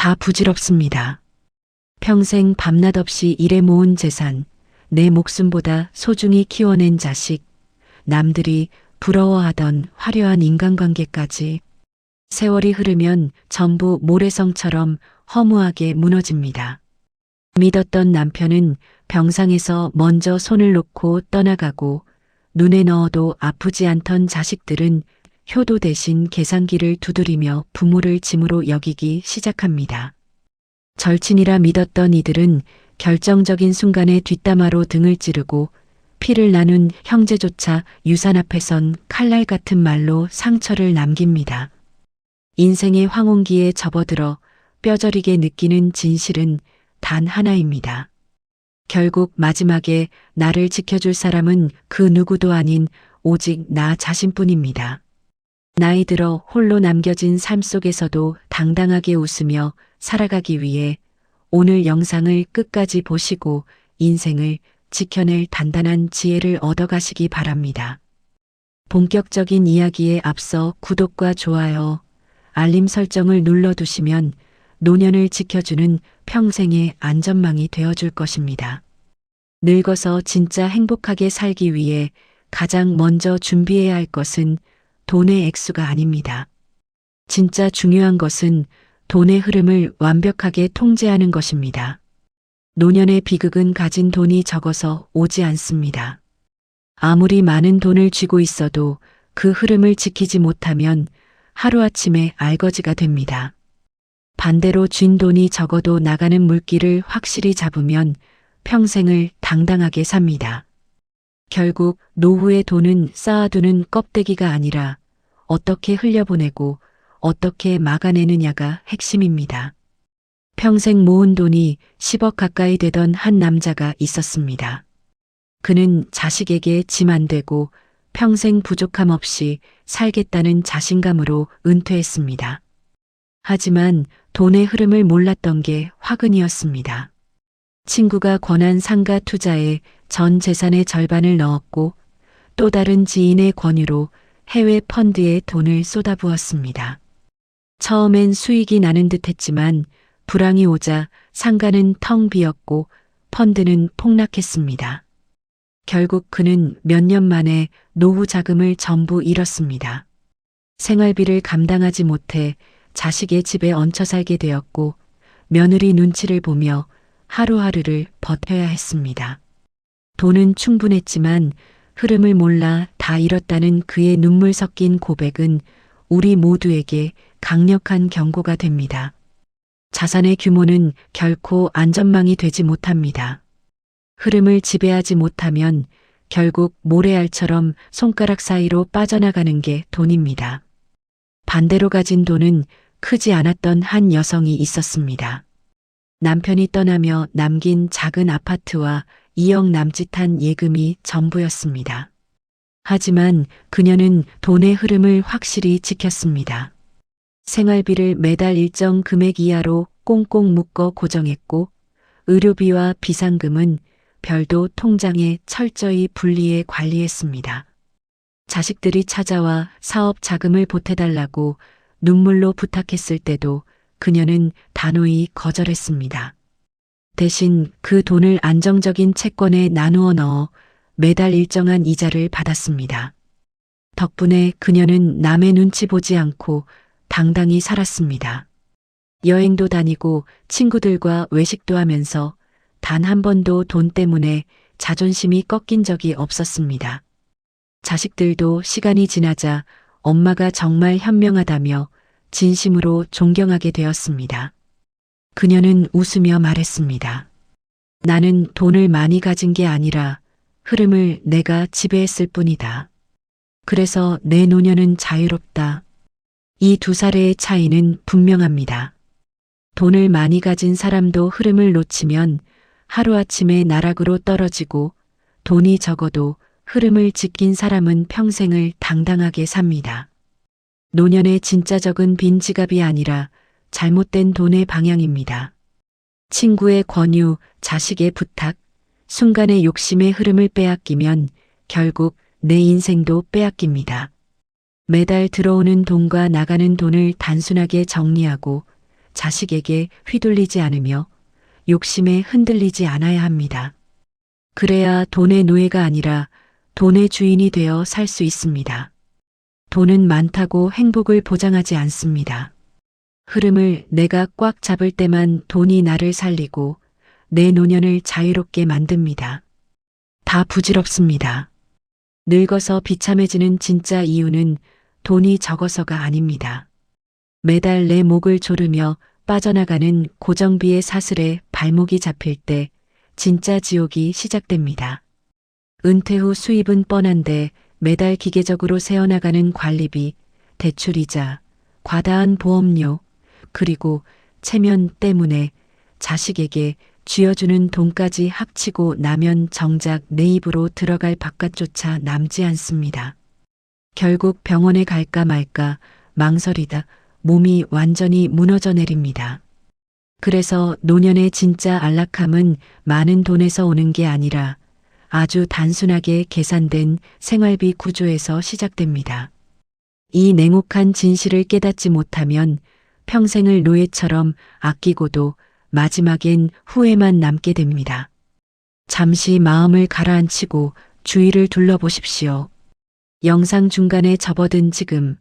다 부질없습니다. 평생 밤낮 없이 일해 모은 재산, 내 목숨보다 소중히 키워낸 자식, 남들이 부러워하던 화려한 인간관계까지 세월이 흐르면 전부 모래성처럼 허무하게 무너집니다. 믿었던 남편은 병상에서 먼저 손을 놓고 떠나가고 눈에 넣어도 아프지 않던 자식들은 효도 대신 계산기를 두드리며 부모를 짐으로 여기기 시작합니다. 절친이라 믿었던 이들은 결정적인 순간에 뒷담화로 등을 찌르고 피를 나눈 형제조차 유산 앞에선 칼날 같은 말로 상처를 남깁니다. 인생의 황혼기에 접어들어 뼈저리게 느끼는 진실은 단 하나입니다. 결국 마지막에 나를 지켜줄 사람은 그 누구도 아닌 오직 나 자신뿐입니다. 나이 들어 홀로 남겨진 삶 속에서도 당당하게 웃으며 살아가기 위해 오늘 영상을 끝까지 보시고 인생을 지켜낼 단단한 지혜를 얻어가시기 바랍니다. 본격적인 이야기에 앞서 구독과 좋아요, 알림 설정을 눌러두시면 노년을 지켜주는 평생의 안전망이 되어줄 것입니다. 늙어서 진짜 행복하게 살기 위해 가장 먼저 준비해야 할 것은 돈의 액수가 아닙니다. 진짜 중요한 것은 돈의 흐름을 완벽하게 통제하는 것입니다. 노년의 비극은 가진 돈이 적어서 오지 않습니다. 아무리 많은 돈을 쥐고 있어도 그 흐름을 지키지 못하면 하루아침에 알거지가 됩니다. 반대로 쥔 돈이 적어도 나가는 물길을 확실히 잡으면 평생을 당당하게 삽니다. 결국 노후의 돈은 쌓아두는 껍데기가 아니라 어떻게 흘려보내고 어떻게 막아내느냐가 핵심입니다. 평생 모은 돈이 10억 가까이 되던 한 남자가 있었습니다. 그는 자식에게 짐 안 되고 평생 부족함 없이 살겠다는 자신감으로 은퇴했습니다. 하지만 돈의 흐름을 몰랐던 게 화근이었습니다. 친구가 권한 상가 투자에 전 재산의 절반을 넣었고 또 다른 지인의 권유로 해외 펀드에 돈을 쏟아부었습니다. 처음엔 수익이 나는 듯 했지만 불황이 오자 상가는 텅 비었고 펀드는 폭락했습니다. 결국 그는 몇 년 만에 노후 자금을 전부 잃었습니다. 생활비를 감당하지 못해 자식의 집에 얹혀 살게 되었고 며느리 눈치를 보며 하루하루를 버텨야 했습니다. 돈은 충분했지만 흐름을 몰라 다 잃었다는 그의 눈물 섞인 고백은 우리 모두에게 강력한 경고가 됩니다. 자산의 규모는 결코 안전망이 되지 못합니다. 흐름을 지배하지 못하면 결국 모래알처럼 손가락 사이로 빠져나가는 게 돈입니다. 반대로 가진 돈은 크지 않았던 한 여성이 있었습니다. 남편이 떠나며 남긴 작은 아파트와 2억 남짓한 예금이 전부였습니다. 하지만 그녀는 돈의 흐름을 확실히 지켰습니다. 생활비를 매달 일정 금액 이하로 꽁꽁 묶어 고정했고 의료비와 비상금은 별도 통장에 철저히 분리해 관리했습니다. 자식들이 찾아와 사업 자금을 보태달라고 눈물로 부탁했을 때도 그녀는 단호히 거절했습니다. 대신 그 돈을 안정적인 채권에 나누어 넣어 매달 일정한 이자를 받았습니다. 덕분에 그녀는 남의 눈치 보지 않고 당당히 살았습니다. 여행도 다니고 친구들과 외식도 하면서 단 한 번도 돈 때문에 자존심이 꺾인 적이 없었습니다. 자식들도 시간이 지나자 엄마가 정말 현명하다며 진심으로 존경하게 되었습니다. 그녀는 웃으며 말했습니다. 나는 돈을 많이 가진 게 아니라 흐름을 내가 지배했을 뿐이다. 그래서 내 노년은 자유롭다. 이 두 사례의 차이는 분명합니다. 돈을 많이 가진 사람도 흐름을 놓치면 하루아침에 나락으로 떨어지고 돈이 적어도 흐름을 지킨 사람은 평생을 당당하게 삽니다. 노년의 진짜 적은 빈 지갑이 아니라 잘못된 돈의 방향입니다. 친구의 권유, 자식의 부탁, 순간의 욕심의 흐름을 빼앗기면 결국 내 인생도 빼앗깁니다. 매달 들어오는 돈과 나가는 돈을 단순하게 정리하고 자식에게 휘둘리지 않으며 욕심에 흔들리지 않아야 합니다. 그래야 돈의 노예가 아니라 돈의 주인이 되어 살 수 있습니다. 돈은 많다고 행복을 보장하지 않습니다. 흐름을 내가 꽉 잡을 때만 돈이 나를 살리고 내 노년을 자유롭게 만듭니다. 다 부질없습니다. 늙어서 비참해지는 진짜 이유는 돈이 적어서가 아닙니다. 매달 내 목을 조르며 빠져나가는 고정비의 사슬에 발목이 잡힐 때 진짜 지옥이 시작됩니다. 은퇴 후 수입은 뻔한데 매달 기계적으로 새어나가는 관리비, 대출이자, 과다한 보험료, 그리고 체면 때문에 자식에게 쥐어주는 돈까지 합치고 나면 정작 내 입으로 들어갈 밥값조차 남지 않습니다. 결국 병원에 갈까 말까 망설이다 몸이 완전히 무너져 내립니다. 그래서 노년의 진짜 안락함은 많은 돈에서 오는 게 아니라 아주 단순하게 계산된 생활비 구조에서 시작됩니다. 이 냉혹한 진실을 깨닫지 못하면 평생을 노예처럼 아끼고도 마지막엔 후회만 남게 됩니다. 잠시 마음을 가라앉히고 주위를 둘러보십시오. 영상 중간에 접어든 지금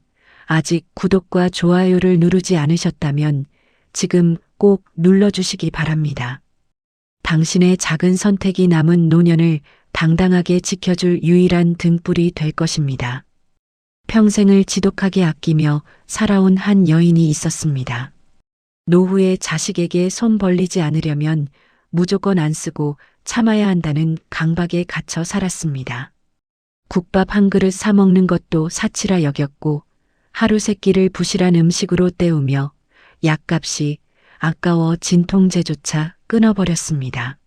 아직 구독과 좋아요를 누르지 않으셨다면 지금 꼭 눌러주시기 바랍니다. 당신의 작은 선택이 남은 노년을 당당하게 지켜줄 유일한 등불이 될 것입니다. 평생을 지독하게 아끼며 살아온 한 여인이 있었습니다. 노후에 자식에게 손 벌리지 않으려면 무조건 안 쓰고 참아야 한다는 강박에 갇혀 살았습니다. 국밥 한 그릇 사 먹는 것도 사치라 여겼고 하루 세 끼를 부실한 음식으로 때우며 약값이 아까워 진통제조차 끊어버렸습니다.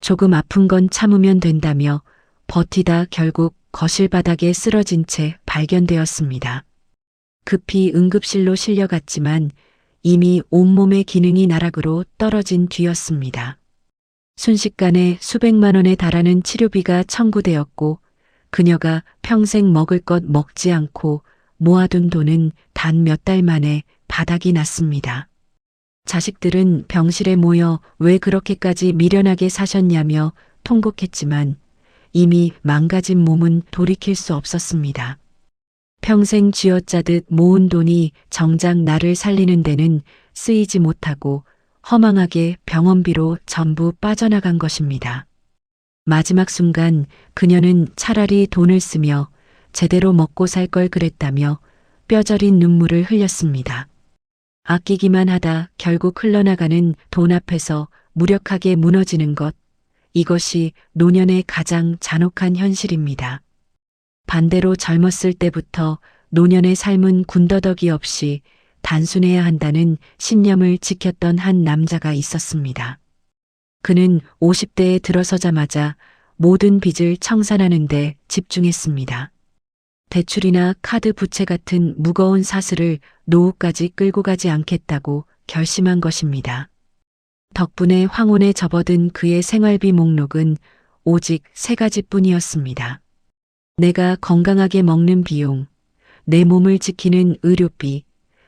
조금 아픈 건 참으면 된다며 버티다 결국 거실 바닥에 쓰러진 채 발견되었습니다. 급히 응급실로 실려갔지만 이미 온몸의 기능이 나락으로 떨어진 뒤였습니다. 순식간에 수백만 원에 달하는 치료비가 청구되었고 그녀가 평생 먹을 것 먹지 않고 모아둔 돈은 단 몇 달 만에 바닥이 났습니다. 자식들은 병실에 모여 왜 그렇게까지 미련하게 사셨냐며 통곡했지만 이미 망가진 몸은 돌이킬 수 없었습니다. 평생 쥐어짜듯 모은 돈이 정작 나를 살리는 데는 쓰이지 못하고 허망하게 병원비로 전부 빠져나간 것입니다. 마지막 순간 그녀는 차라리 돈을 쓰며 제대로 먹고 살 걸 그랬다며 뼈저린 눈물을 흘렸습니다. 아끼기만 하다 결국 흘러나가는 돈 앞에서 무력하게 무너지는 것, 이것이 노년의 가장 잔혹한 현실입니다. 반대로 젊었을 때부터 노년의 삶은 군더더기 없이 단순해야 한다는 신념을 지켰던 한 남자가 있었습니다. 그는 50대에 들어서자마자 모든 빚을 청산하는 데 집중했습니다. 대출이나 카드 부채 같은 무거운 사슬을 노후까지 끌고 가지 않겠다고 결심한 것입니다. 덕분에 황혼에 접어든 그의 생활비 목록은 오직 세 가지뿐이었습니다. 내가 건강하게 먹는 비용, 내 몸을 지키는 의료비,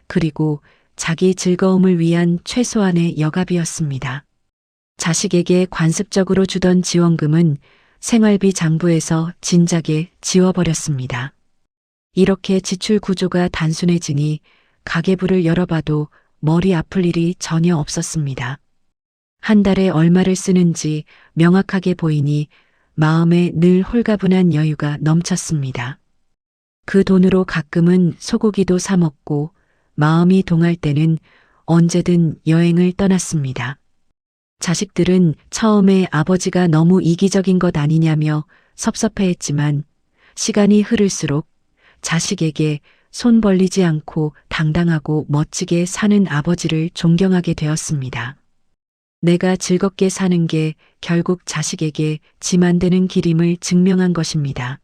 그리고 자기 즐거움을 위한 최소한의 여갑이었습니다. 자식에게 관습적으로 주던 지원금은 생활비 장부에서 진작에 지워버렸습니다. 이렇게 지출 구조가 단순해지니 가계부를 열어봐도 머리 아플 일이 전혀 없었습니다. 한 달에 얼마를 쓰는지 명확하게 보이니 마음에 늘 홀가분한 여유가 넘쳤습니다. 그 돈으로 가끔은 소고기도 사 먹고 마음이 동할 때는 언제든 여행을 떠났습니다. 자식들은 처음에 아버지가 너무 이기적인 것 아니냐며 섭섭해했지만 시간이 흐를수록 자식에게 손 벌리지 않고 당당하고 멋지게 사는 아버지를 존경하게 되었습니다. 내가 즐겁게 사는 게 결국 자식에게 짐 안 되는 길임을 증명한 것입니다.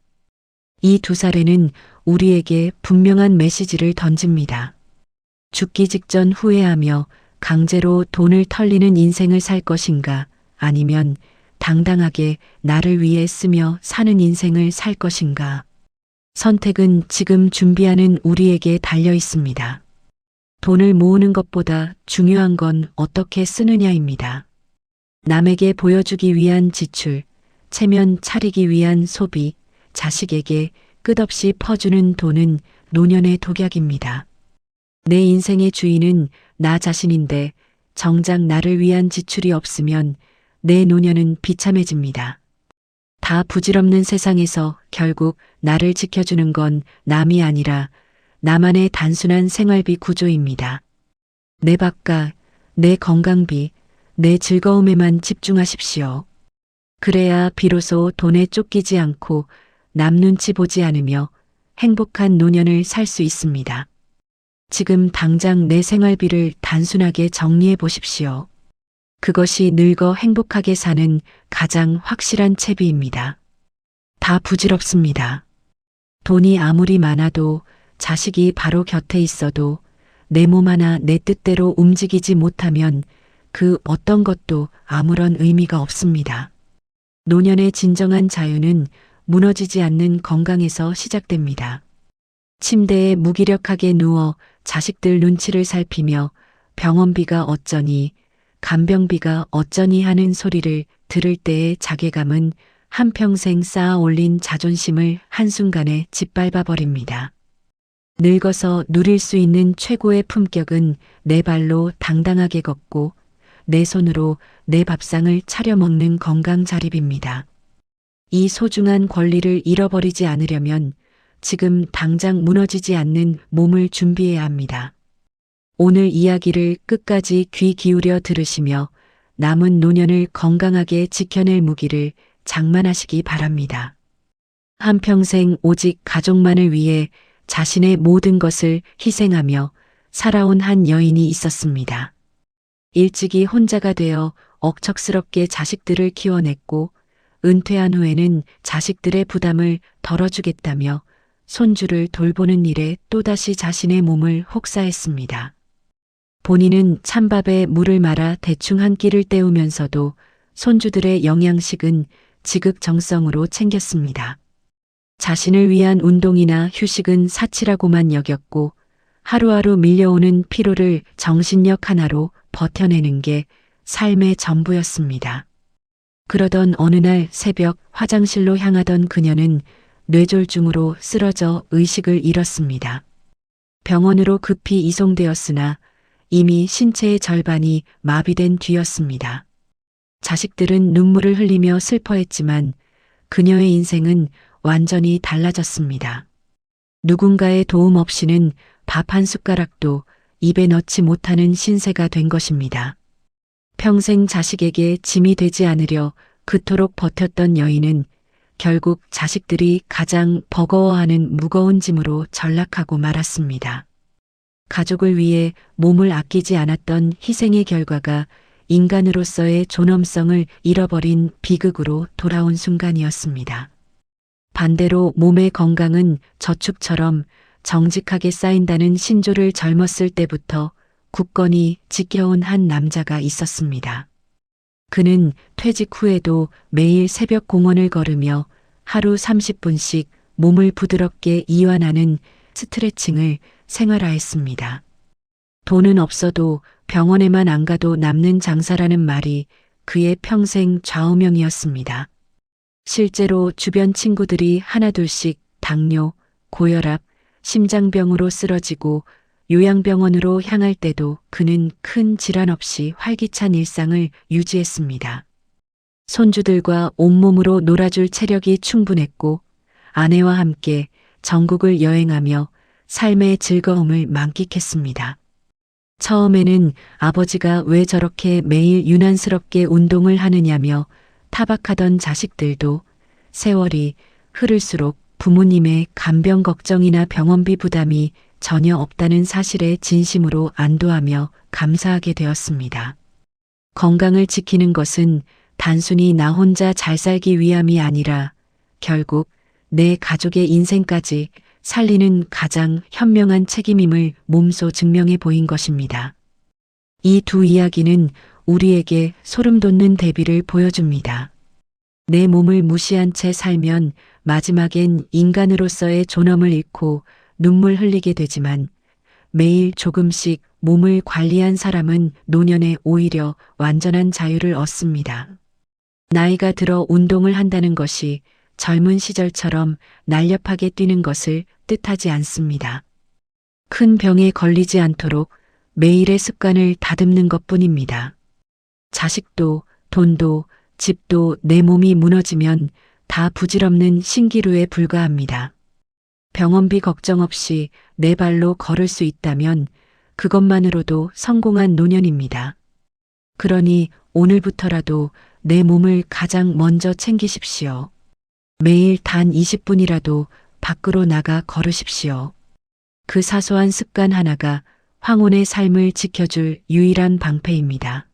이 두 사례는 우리에게 분명한 메시지를 던집니다. 죽기 직전 후회하며 강제로 돈을 털리는 인생을 살 것인가, 아니면 당당하게 나를 위해 쓰며 사는 인생을 살 것인가. 선택은 지금 준비하는 우리에게 달려 있습니다. 돈을 모으는 것보다 중요한 건 어떻게 쓰느냐입니다. 남에게 보여주기 위한 지출, 체면 차리기 위한 소비, 자식에게 끝없이 퍼주는 돈은 노년의 독약입니다. 내 인생의 주인은 나 자신인데 정작 나를 위한 지출이 없으면 내 노년은 비참해집니다. 다 부질없는 세상에서 결국 나를 지켜주는 건 남이 아니라 나만의 단순한 생활비 구조입니다. 내 밥과 내 건강비, 내 즐거움에만 집중하십시오. 그래야 비로소 돈에 쫓기지 않고 남 눈치 보지 않으며 행복한 노년을 살 수 있습니다. 지금 당장 내 생활비를 단순하게 정리해 보십시오. 그것이 늙어 행복하게 사는 가장 확실한 채비입니다. 다 부질없습니다. 돈이 아무리 많아도 자식이 바로 곁에 있어도 내 몸 하나 내 뜻대로 움직이지 못하면 그 어떤 것도 아무런 의미가 없습니다. 노년의 진정한 자유는 무너지지 않는 건강에서 시작됩니다. 침대에 무기력하게 누워 자식들 눈치를 살피며 병원비가 어쩌니, 간병비가 어쩌니 하는 소리를 들을 때의 자괴감은 한평생 쌓아 올린 자존심을 한순간에 짓밟아 버립니다. 늙어서 누릴 수 있는 최고의 품격은 내 발로 당당하게 걷고 내 손으로 내 밥상을 차려 먹는 건강 자립입니다. 이 소중한 권리를 잃어버리지 않으려면 지금 당장 무너지지 않는 몸을 준비해야 합니다. 오늘 이야기를 끝까지 귀 기울여 들으시며 남은 노년을 건강하게 지켜낼 무기를 장만하시기 바랍니다. 한평생 오직 가족만을 위해 자신의 모든 것을 희생하며 살아온 한 여인이 있었습니다. 일찍이 혼자가 되어 억척스럽게 자식들을 키워냈고 은퇴한 후에는 자식들의 부담을 덜어주겠다며 손주를 돌보는 일에 또다시 자신의 몸을 혹사했습니다. 본인은 찬밥에 물을 말아 대충 한 끼를 때우면서도 손주들의 영양식은 지극정성으로 챙겼습니다. 자신을 위한 운동이나 휴식은 사치라고만 여겼고 하루하루 밀려오는 피로를 정신력 하나로 버텨내는 게 삶의 전부였습니다. 그러던 어느 날 새벽 화장실로 향하던 그녀는 뇌졸중으로 쓰러져 의식을 잃었습니다. 병원으로 급히 이송되었으나 이미 신체의 절반이 마비된 뒤였습니다. 자식들은 눈물을 흘리며 슬퍼했지만 그녀의 인생은 완전히 달라졌습니다. 누군가의 도움 없이는 밥 한 숟가락도 입에 넣지 못하는 신세가 된 것입니다. 평생 자식에게 짐이 되지 않으려 그토록 버텼던 여인은 결국 자식들이 가장 버거워하는 무거운 짐으로 전락하고 말았습니다. 가족을 위해 몸을 아끼지 않았던 희생의 결과가 인간으로서의 존엄성을 잃어버린 비극으로 돌아온 순간이었습니다. 반대로 몸의 건강은 저축처럼 정직하게 쌓인다는 신조를 젊었을 때부터 굳건히 지켜온 한 남자가 있었습니다. 그는 퇴직 후에도 매일 새벽 공원을 걸으며 하루 30분씩 몸을 부드럽게 이완하는 스트레칭을 생활화했습니다. 돈은 없어도 병원에만 안 가도 남는 장사라는 말이 그의 평생 좌우명이었습니다. 실제로 주변 친구들이 하나둘씩 당뇨, 고혈압, 심장병으로 쓰러지고 요양병원으로 향할 때도 그는 큰 질환 없이 활기찬 일상을 유지했습니다. 손주들과 온몸으로 놀아줄 체력이 충분했고 아내와 함께 전국을 여행하며 삶의 즐거움을 만끽했습니다. 처음에는 아버지가 왜 저렇게 매일 유난스럽게 운동을 하느냐며 타박하던 자식들도 세월이 흐를수록 부모님의 간병 걱정이나 병원비 부담이 전혀 없다는 사실에 진심으로 안도하며 감사하게 되었습니다. 건강을 지키는 것은 단순히 나 혼자 잘 살기 위함이 아니라 결국 내 가족의 인생까지 살리는 가장 현명한 책임임을 몸소 증명해 보인 것입니다. 이 두 이야기는 우리에게 소름 돋는 대비를 보여줍니다. 내 몸을 무시한 채 살면 마지막엔 인간으로서의 존엄을 잃고 눈물 흘리게 되지만 매일 조금씩 몸을 관리한 사람은 노년에 오히려 완전한 자유를 얻습니다. 나이가 들어 운동을 한다는 것이 젊은 시절처럼 날렵하게 뛰는 것을 뜻하지 않습니다. 큰 병에 걸리지 않도록 매일의 습관을 다듬는 것뿐입니다. 자식도, 돈도, 집도 내 몸이 무너지면 다 부질없는 신기루에 불과합니다. 병원비 걱정 없이 내 발로 걸을 수 있다면 그것만으로도 성공한 노년입니다. 그러니 오늘부터라도 내 몸을 가장 먼저 챙기십시오. 매일 단 20분이라도 밖으로 나가 걸으십시오. 그 사소한 습관 하나가 황혼의 삶을 지켜줄 유일한 방패입니다.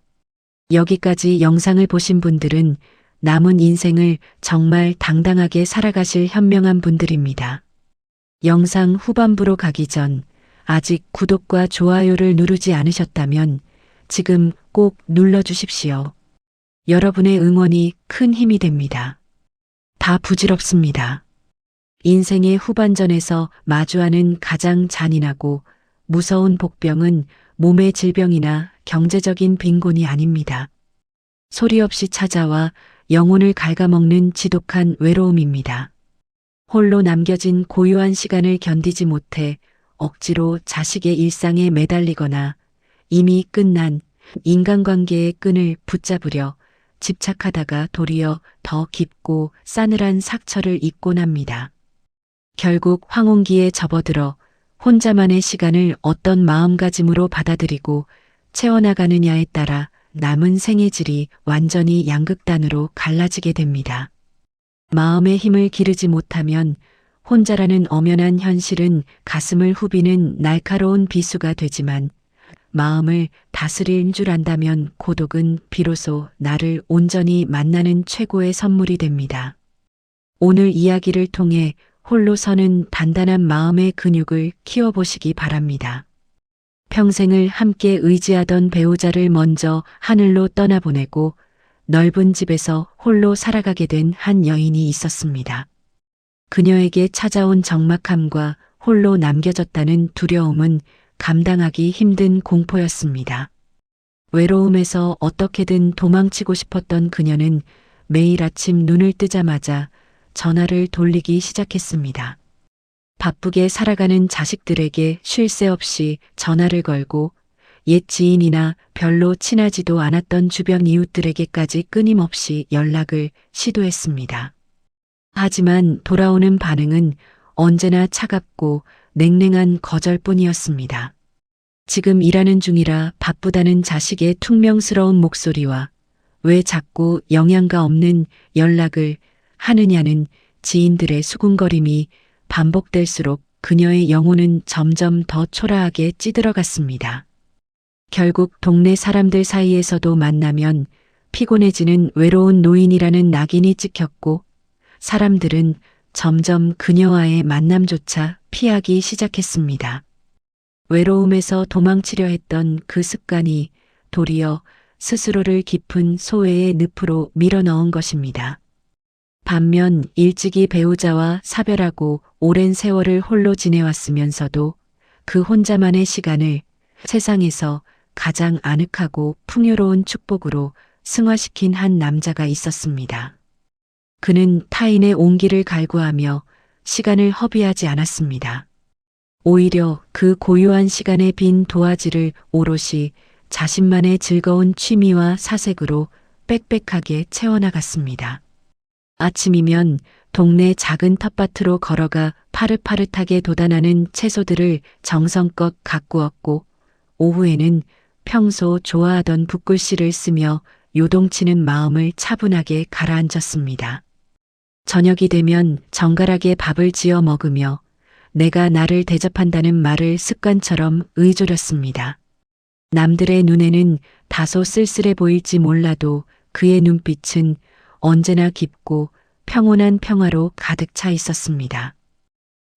여기까지 영상을 보신 분들은 남은 인생을 정말 당당하게 살아가실 현명한 분들입니다. 영상 후반부로 가기 전 아직 구독과 좋아요를 누르지 않으셨다면 지금 꼭 눌러주십시오. 여러분의 응원이 큰 힘이 됩니다. 다 부질없습니다. 인생의 후반전에서 마주하는 가장 잔인하고 무서운 복병은 몸의 질병이나 경제적인 빈곤이 아닙니다. 소리 없이 찾아와 영혼을 갉아먹는 지독한 외로움입니다. 홀로 남겨진 고요한 시간을 견디지 못해 억지로 자식의 일상에 매달리거나 이미 끝난 인간관계의 끈을 붙잡으려 집착하다가 도리어 더 깊고 싸늘한 상처를 입곤 합니다. 결국 황혼기에 접어들어 혼자만의 시간을 어떤 마음가짐으로 받아들이고 채워나가느냐에 따라 남은 생의 질이 완전히 양극단으로 갈라지게 됩니다. 마음의 힘을 기르지 못하면 혼자라는 엄연한 현실은 가슴을 후비는 날카로운 비수가 되지만 마음을 다스릴 줄 안다면 고독은 비로소 나를 온전히 만나는 최고의 선물이 됩니다. 오늘 이야기를 통해 홀로 서는 단단한 마음의 근육을 키워보시기 바랍니다. 평생을 함께 의지하던 배우자를 먼저 하늘로 떠나보내고 넓은 집에서 홀로 살아가게 된 한 여인이 있었습니다. 그녀에게 찾아온 적막함과 홀로 남겨졌다는 두려움은 감당하기 힘든 공포였습니다. 외로움에서 어떻게든 도망치고 싶었던 그녀는 매일 아침 눈을 뜨자마자 전화를 돌리기 시작했습니다. 바쁘게 살아가는 자식들에게 쉴 새 없이 전화를 걸고 옛 지인이나 별로 친하지도 않았던 주변 이웃들에게까지 끊임없이 연락을 시도했습니다. 하지만 돌아오는 반응은 언제나 차갑고 냉랭한 거절뿐이었습니다. 지금 일하는 중이라 바쁘다는 자식의 퉁명스러운 목소리와 왜 자꾸 영양가 없는 연락을 하느냐는 지인들의 수군거림이 반복될수록 그녀의 영혼은 점점 더 초라하게 찌들어갔습니다. 결국 동네 사람들 사이에서도 만나면 피곤해지는 외로운 노인이라는 낙인이 찍혔고 사람들은 점점 그녀와의 만남조차 피하기 시작했습니다. 외로움에서 도망치려 했던 그 습관이 도리어 스스로를 깊은 소외의 늪으로 밀어넣은 것입니다. 반면 일찍이 배우자와 사별하고 오랜 세월을 홀로 지내왔으면서도 그 혼자만의 시간을 세상에서 가장 아늑하고 풍요로운 축복으로 승화시킨 한 남자가 있었습니다. 그는 타인의 온기를 갈구하며 시간을 허비하지 않았습니다. 오히려 그 고요한 시간의 빈 도화지를 오롯이 자신만의 즐거운 취미와 사색으로 빽빽하게 채워나갔습니다. 아침이면 동네 작은 텃밭으로 걸어가 파릇파릇하게 돋아나는 채소들을 정성껏 가꾸었고 오후에는 평소 좋아하던 붓글씨를 쓰며 요동치는 마음을 차분하게 가라앉혔습니다. 저녁이 되면 정갈하게 밥을 지어 먹으며 내가 나를 대접한다는 말을 습관처럼 의조렸습니다. 남들의 눈에는 다소 쓸쓸해 보일지 몰라도 그의 눈빛은 언제나 깊고 평온한 평화로 가득 차 있었습니다.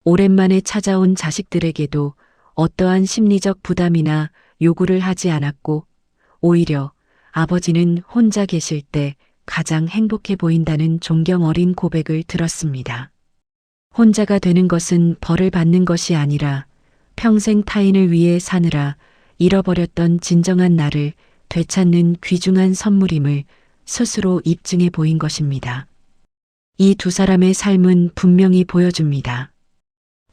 오랜만에 찾아온 자식들에게도 어떠한 심리적 부담이나 요구를 하지 않았고 오히려 아버지는 혼자 계실 때 가장 행복해 보인다는 존경 어린 고백을 들었습니다. 혼자가 되는 것은 벌을 받는 것이 아니라 평생 타인을 위해 사느라 잃어버렸던 진정한 나를 되찾는 귀중한 선물임을 스스로 입증해 보인 것입니다. 이 두 사람의 삶은 분명히 보여줍니다.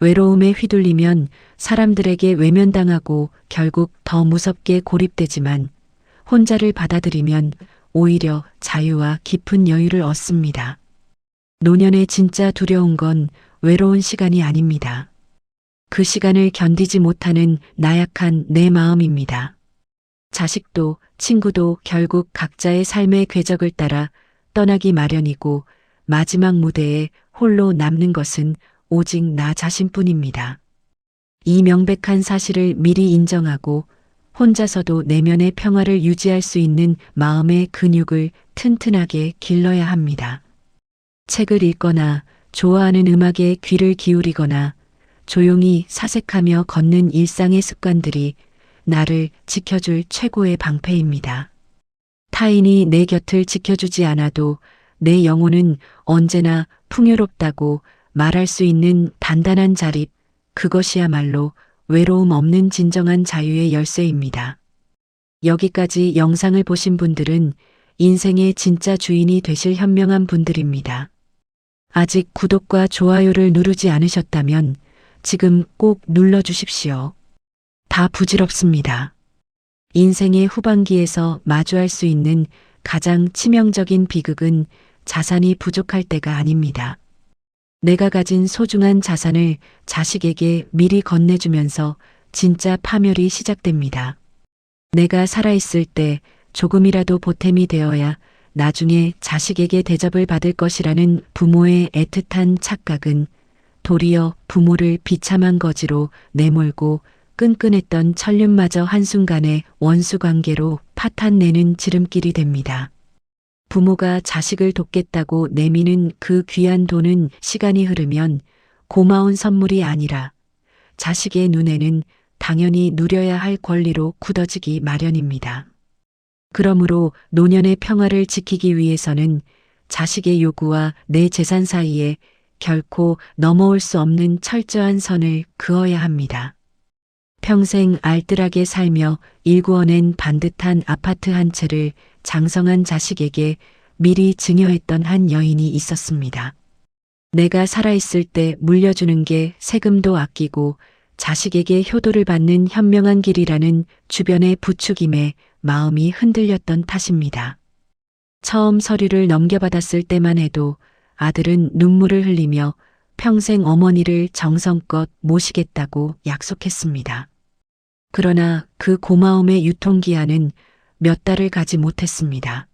외로움에 휘둘리면 사람들에게 외면당하고 결국 더 무섭게 고립되지만 혼자를 받아들이면 오히려 자유와 깊은 여유를 얻습니다. 노년에 진짜 두려운 건 외로운 시간이 아닙니다. 그 시간을 견디지 못하는 나약한 내 마음입니다. 자식도 친구도 결국 각자의 삶의 궤적을 따라 떠나기 마련이고 마지막 무대에 홀로 남는 것은 오직 나 자신뿐입니다. 이 명백한 사실을 미리 인정하고 혼자서도 내면의 평화를 유지할 수 있는 마음의 근육을 튼튼하게 길러야 합니다. 책을 읽거나 좋아하는 음악에 귀를 기울이거나 조용히 사색하며 걷는 일상의 습관들이 나를 지켜줄 최고의 방패입니다. 타인이 내 곁을 지켜주지 않아도 내 영혼은 언제나 풍요롭다고 말할 수 있는 단단한 자립, 그것이야말로 외로움 없는 진정한 자유의 열쇠입니다. 여기까지 영상을 보신 분들은 인생의 진짜 주인이 되실 현명한 분들입니다. 아직 구독과 좋아요를 누르지 않으셨다면 지금 꼭 눌러주십시오. 다 부질없습니다. 인생의 후반기에서 마주할 수 있는 가장 치명적인 비극은 자산이 부족할 때가 아닙니다. 내가 가진 소중한 자산을 자식에게 미리 건네주면서 진짜 파멸이 시작됩니다. 내가 살아있을 때 조금이라도 보탬이 되어야 나중에 자식에게 대접을 받을 것이라는 부모의 애틋한 착각은 도리어 부모를 비참한 거지로 내몰고 끈끈했던 천륜마저 한순간에 원수관계로 파탄내는 지름길이 됩니다. 부모가 자식을 돕겠다고 내미는 그 귀한 돈은 시간이 흐르면 고마운 선물이 아니라 자식의 눈에는 당연히 누려야 할 권리로 굳어지기 마련입니다. 그러므로 노년의 평화를 지키기 위해서는 자식의 요구와 내 재산 사이에 결코 넘어올 수 없는 철저한 선을 그어야 합니다. 평생 알뜰하게 살며 일구어낸 반듯한 아파트 한 채를 장성한 자식에게 미리 증여했던 한 여인이 있었습니다. 내가 살아있을 때 물려주는 게 세금도 아끼고 자식에게 효도를 받는 현명한 길이라는 주변의 부추김에 마음이 흔들렸던 탓입니다. 처음 서류를 넘겨받았을 때만 해도 아들은 눈물을 흘리며 평생 어머니를 정성껏 모시겠다고 약속했습니다. 그러나 그 고마움의 유통기한은 몇 달을 가지 못했습니다.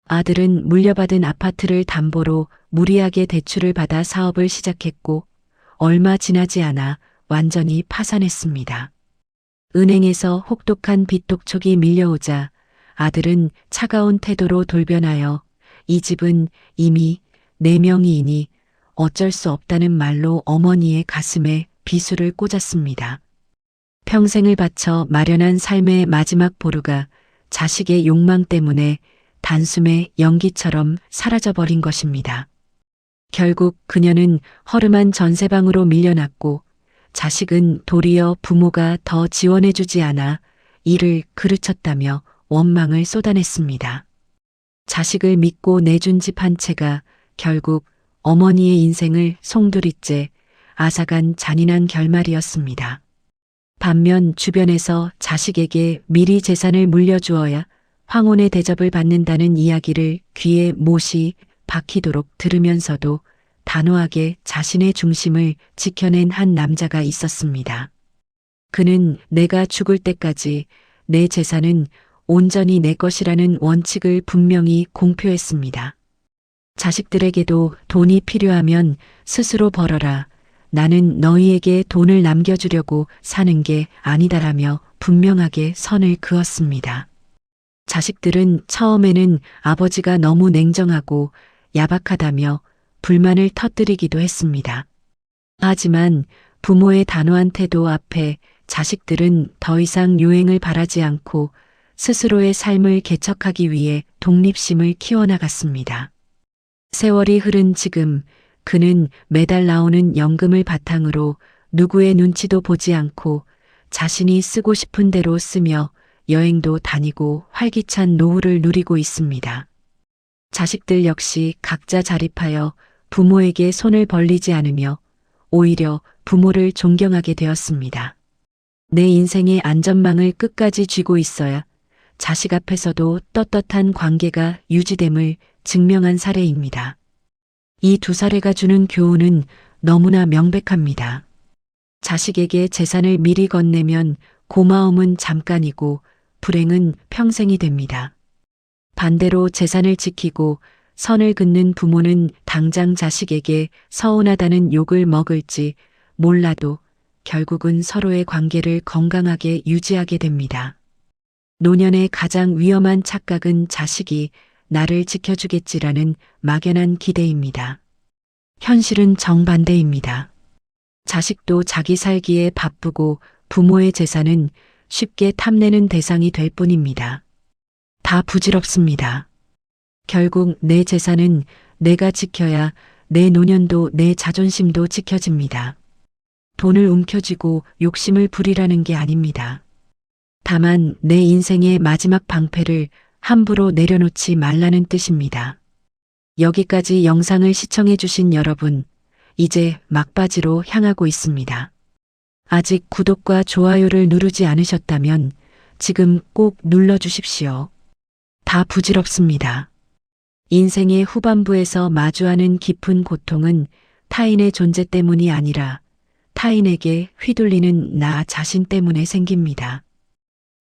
아들은 물려받은 아파트를 담보로 무리하게 대출을 받아 사업을 시작했고 얼마 지나지 않아 완전히 파산했습니다. 은행에서 혹독한 빚독촉이 밀려오자 아들은 차가운 태도로 돌변하여 이 집은 이미 내 명의이니 어쩔 수 없다는 말로 어머니의 가슴에 비수를 꽂았습니다. 평생을 바쳐 마련한 삶의 마지막 보루가 자식의 욕망 때문에 단숨에 연기처럼 사라져버린 것입니다. 결국 그녀는 허름한 전세방으로 밀려났고 자식은 도리어 부모가 더 지원해주지 않아 이를 그르쳤다며 원망을 쏟아냈습니다. 자식을 믿고 내준 집 한 채가 결국 어머니의 인생을 송두리째 앗아간 잔인한 결말이었습니다. 반면 주변에서 자식에게 미리 재산을 물려주어야 황혼의 대접을 받는다는 이야기를 귀에 못이 박히도록 들으면서도 단호하게 자신의 중심을 지켜낸 한 남자가 있었습니다. 그는 내가 죽을 때까지 내 재산은 온전히 내 것이라는 원칙을 분명히 공표했습니다. 자식들에게도 돈이 필요하면 스스로 벌어라. 나는 너희에게 돈을 남겨주려고 사는 게 아니다라며 분명하게 선을 그었습니다. 자식들은 처음에는 아버지가 너무 냉정하고 야박하다며 불만을 터뜨리기도 했습니다. 하지만 부모의 단호한 태도 앞에 자식들은 더 이상 요행을 바라지 않고 스스로의 삶을 개척하기 위해 독립심을 키워나갔습니다. 세월이 흐른 지금 그는 매달 나오는 연금을 바탕으로 누구의 눈치도 보지 않고 자신이 쓰고 싶은 대로 쓰며 여행도 다니고 활기찬 노후를 누리고 있습니다. 자식들 역시 각자 자립하여 부모에게 손을 벌리지 않으며 오히려 부모를 존경하게 되었습니다. 내 인생의 안전망을 끝까지 쥐고 있어야 자식 앞에서도 떳떳한 관계가 유지됨을 증명한 사례입니다. 이 두 사례가 주는 교훈은 너무나 명백합니다. 자식에게 재산을 미리 건네면 고마움은 잠깐이고 불행은 평생이 됩니다. 반대로 재산을 지키고 선을 긋는 부모는 당장 자식에게 서운하다는 욕을 먹을지 몰라도 결국은 서로의 관계를 건강하게 유지하게 됩니다. 노년의 가장 위험한 착각은 자식이 나를 지켜주겠지라는 막연한 기대입니다. 현실은 정반대입니다. 자식도 자기 살기에 바쁘고 부모의 재산은 쉽게 탐내는 대상이 될 뿐입니다. 다 부질없습니다. 결국 내 재산은 내가 지켜야 내 노년도 내 자존심도 지켜집니다. 돈을 움켜쥐고 욕심을 부리라는 게 아닙니다. 다만 내 인생의 마지막 방패를 함부로 내려놓지 말라는 뜻입니다. 여기까지 영상을 시청해 주신 여러분, 이제 막바지로 향하고 있습니다. 아직 구독과 좋아요를 누르지 않으셨다면 지금 꼭 눌러주십시오. 다 부질없습니다. 인생의 후반부에서 마주하는 깊은 고통은 타인의 존재 때문이 아니라 타인에게 휘둘리는 나 자신 때문에 생깁니다.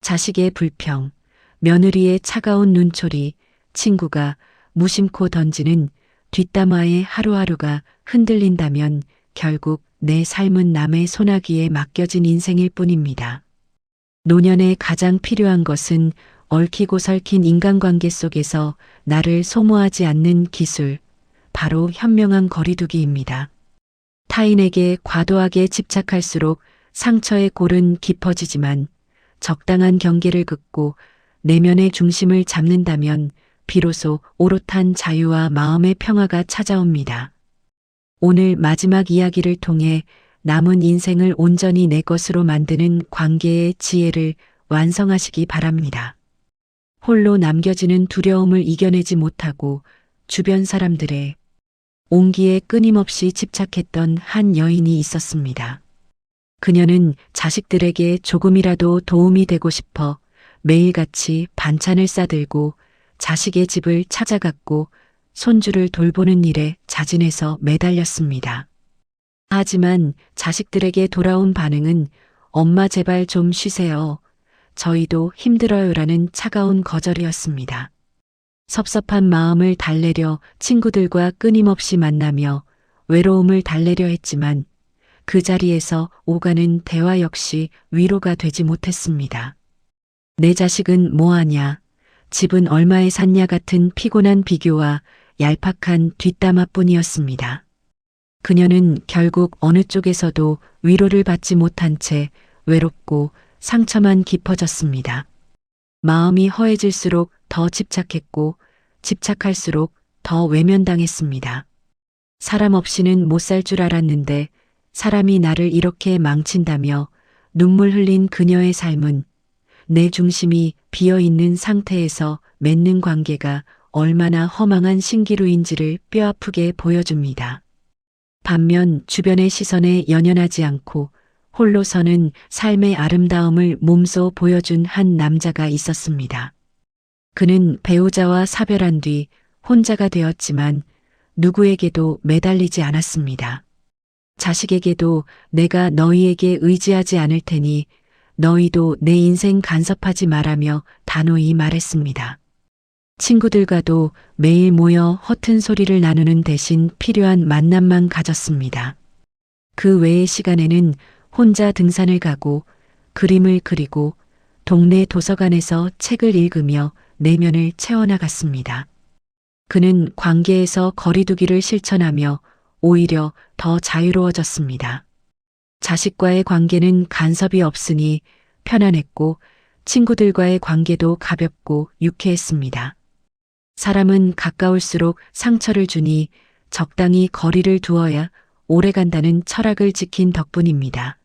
자식의 불평, 며느리의 차가운 눈초리, 친구가 무심코 던지는 뒷담화에 하루하루가 흔들린다면 결국 내 삶은 남의 소나기에 맡겨진 인생일 뿐입니다. 노년에 가장 필요한 것은 얽히고 설킨 인간관계 속에서 나를 소모하지 않는 기술, 바로 현명한 거리두기입니다. 타인에게 과도하게 집착할수록 상처의 골은 깊어지지만 적당한 경계를 긋고 내면의 중심을 잡는다면 비로소 오롯한 자유와 마음의 평화가 찾아옵니다. 오늘 마지막 이야기를 통해 남은 인생을 온전히 내 것으로 만드는 관계의 지혜를 완성하시기 바랍니다. 홀로 남겨지는 두려움을 이겨내지 못하고 주변 사람들의 온기에 끊임없이 집착했던 한 여인이 있었습니다. 그녀는 자식들에게 조금이라도 도움이 되고 싶어 매일같이 반찬을 싸들고 자식의 집을 찾아갔고 손주를 돌보는 일에 자진해서 매달렸습니다. 하지만 자식들에게 돌아온 반응은 엄마 제발 좀 쉬세요. 저희도 힘들어요라는 차가운 거절이었습니다. 섭섭한 마음을 달래려 친구들과 끊임없이 만나며 외로움을 달래려 했지만 그 자리에서 오가는 대화 역시 위로가 되지 못했습니다. 내 자식은 뭐하냐, 집은 얼마에 샀냐 같은 피곤한 비교와 얄팍한 뒷담화뿐이었습니다. 그녀는 결국 어느 쪽에서도 위로를 받지 못한 채 외롭고 상처만 깊어졌습니다. 마음이 허해질수록 더 집착했고 집착할수록 더 외면당했습니다. 사람 없이는 못 살 줄 알았는데 사람이 나를 이렇게 망친다며 눈물 흘린 그녀의 삶은 내 중심이 비어있는 상태에서 맺는 관계가 얼마나 허망한 신기루인지를 뼈아프게 보여줍니다. 반면 주변의 시선에 연연하지 않고 홀로 서는 삶의 아름다움을 몸소 보여준 한 남자가 있었습니다. 그는 배우자와 사별한 뒤 혼자가 되었지만 누구에게도 매달리지 않았습니다. 자식에게도 내가 너희에게 의지하지 않을 테니 너희도 내 인생 간섭하지 말라며 단호히 말했습니다. 친구들과도 매일 모여 허튼 소리를 나누는 대신 필요한 만남만 가졌습니다. 그 외의 시간에는 혼자 등산을 가고 그림을 그리고 동네 도서관에서 책을 읽으며 내면을 채워나갔습니다. 그는 관계에서 거리두기를 실천하며 오히려 더 자유로워졌습니다. 자식과의 관계는 간섭이 없으니 편안했고 친구들과의 관계도 가볍고 유쾌했습니다. 사람은 가까울수록 상처를 주니 적당히 거리를 두어야 오래간다는 철학을 지킨 덕분입니다.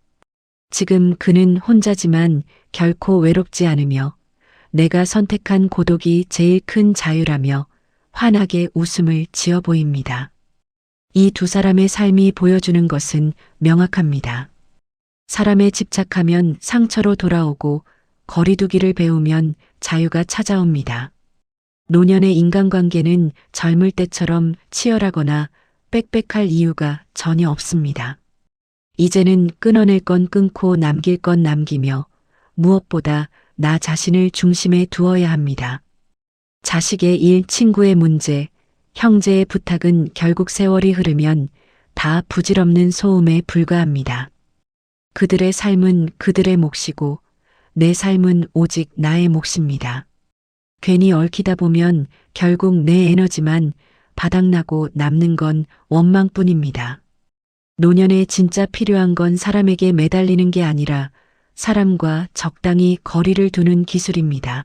지금 그는 혼자지만 결코 외롭지 않으며 내가 선택한 고독이 제일 큰 자유라며 환하게 웃음을 지어 보입니다. 이 두 사람의 삶이 보여주는 것은 명확합니다. 사람에 집착하면 상처로 돌아오고 거리두기를 배우면 자유가 찾아옵니다. 노년의 인간관계는 젊을 때처럼 치열하거나 빽빽할 이유가 전혀 없습니다. 이제는 끊어낼 건 끊고 남길 건 남기며 무엇보다 나 자신을 중심에 두어야 합니다. 자식의 일, 친구의 문제, 형제의 부탁은 결국 세월이 흐르면 다 부질없는 소음에 불과합니다. 그들의 삶은 그들의 몫이고 내 삶은 오직 나의 몫입니다. 괜히 얽히다 보면 결국 내 에너지만 바닥나고 남는 건 원망뿐입니다. 노년에 진짜 필요한 건 사람에게 매달리는 게 아니라 사람과 적당히 거리를 두는 기술입니다.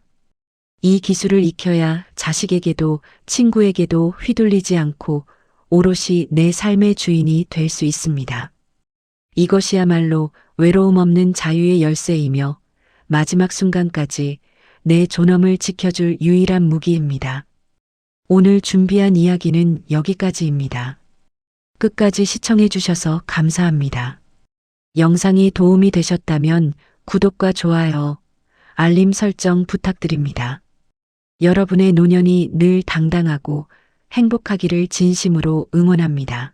이 기술을 익혀야 자식에게도 친구에게도 휘둘리지 않고 오롯이 내 삶의 주인이 될 수 있습니다. 이것이야말로 외로움 없는 자유의 열쇠이며 마지막 순간까지 내 존엄을 지켜줄 유일한 무기입니다. 오늘 준비한 이야기는 여기까지입니다. 끝까지 시청해 주셔서 감사합니다. 영상이 도움이 되셨다면 구독과 좋아요, 알림 설정 부탁드립니다. 여러분의 노년이 늘 당당하고 행복하기를 진심으로 응원합니다.